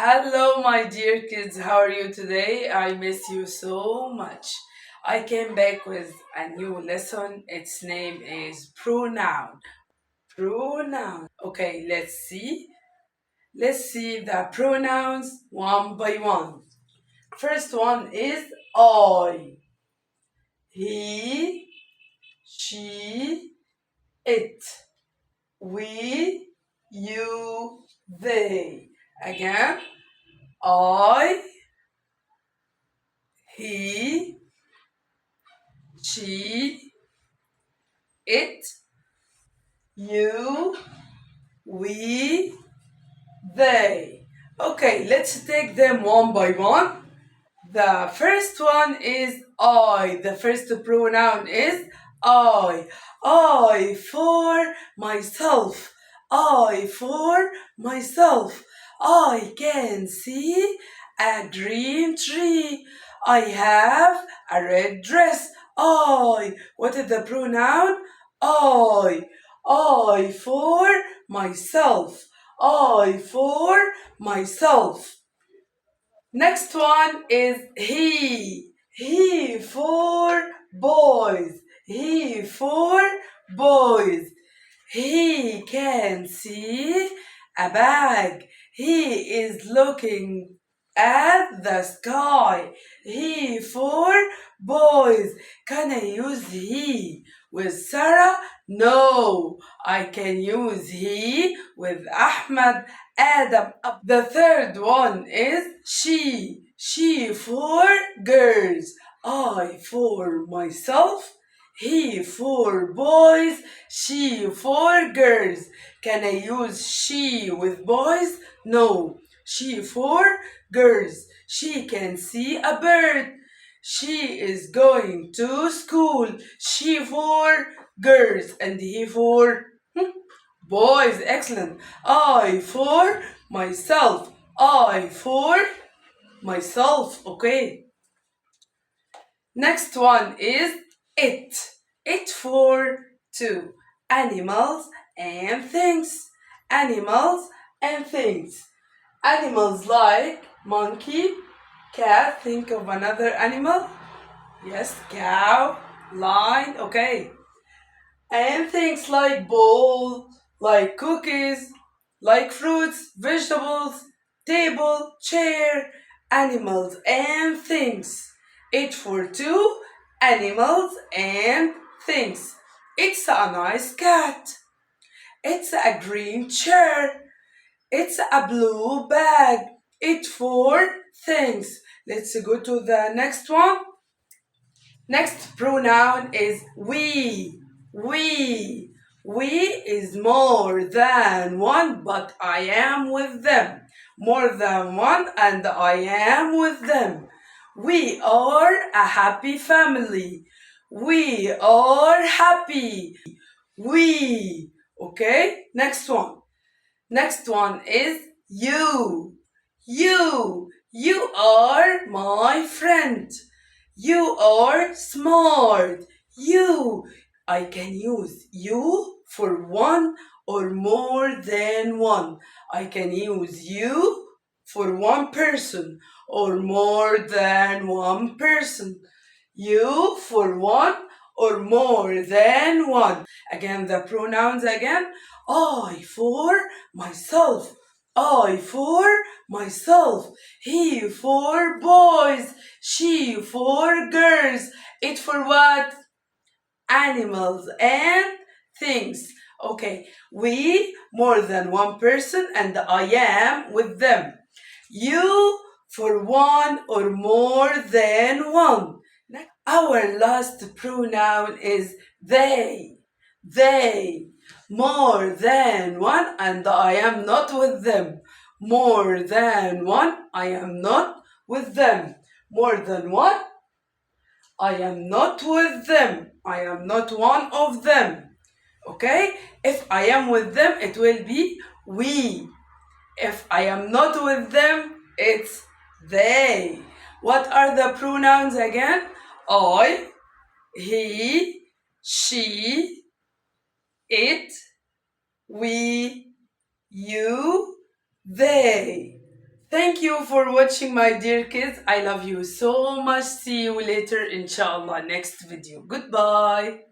Hello, my dear kids. How are you today? I miss you so much. I came back with a new lesson. Its name is pronoun. Pronoun. Okay, let's see. Let's see the pronouns one by one. First one is I, he, she, it, we, you, they. Again, I, he, she, it, you, we, they. Okay, let's take them one by one. The first one is I. The first pronoun is I. I for myself. I for myself. I can see a green tree. I have a red dress. I. What is the pronoun? I. I for myself. I for myself. Next one is he. He for boys. He for boys. He can see a bag. He is looking at the sky. He for boys. Can I use he with Sarah? No, I can use he with Ahmed, Adam. The third one is she. She for girls. I for myself. He for boys. She for girls. Can I use she with boys? No. She for girls. She can see a bird. She is going to school. She for girls and he for boys. Excellent. I for myself. I for myself. Okay. Next one is it. It for two. Animals and things. Animals and things. Animals like monkey, cat. Think of another animal. Yes, cow, lion. Okay. And things like bowl, like cookies, like fruits, vegetables, table, chair, animals and things. It for two, animals and things. It's a nice cat. It's a green chair. It's a blue bag. It for things. Let's go to the next one. Next pronoun is we. We. We is more than one, but I am with them. More than one, and I am with them. We are a happy family. We are happy. We. Okay, next one. Next one is you. You. You are my friend. You are smart. You. I can use you for one or more than one. I can use you for one person or more than one person. You for one or more than one. Again, the pronouns again. I for myself. I for myself. He for boys. She for girls. It for what? Animals and things. Okay, we more than one person and I am with them. You for one or more than one. Our last pronoun is they. They. More than one and I am not with them. More than one, I am not with them. More than one, I am not with them. I am not one of them. Okay? If I am with them, it will be we. If I am not with them, it's they. What are the pronouns again? I, he, she, it, we, you, they. Thank you for watching, my dear kids. I love you so much. See you later, inshallah, next video. Goodbye.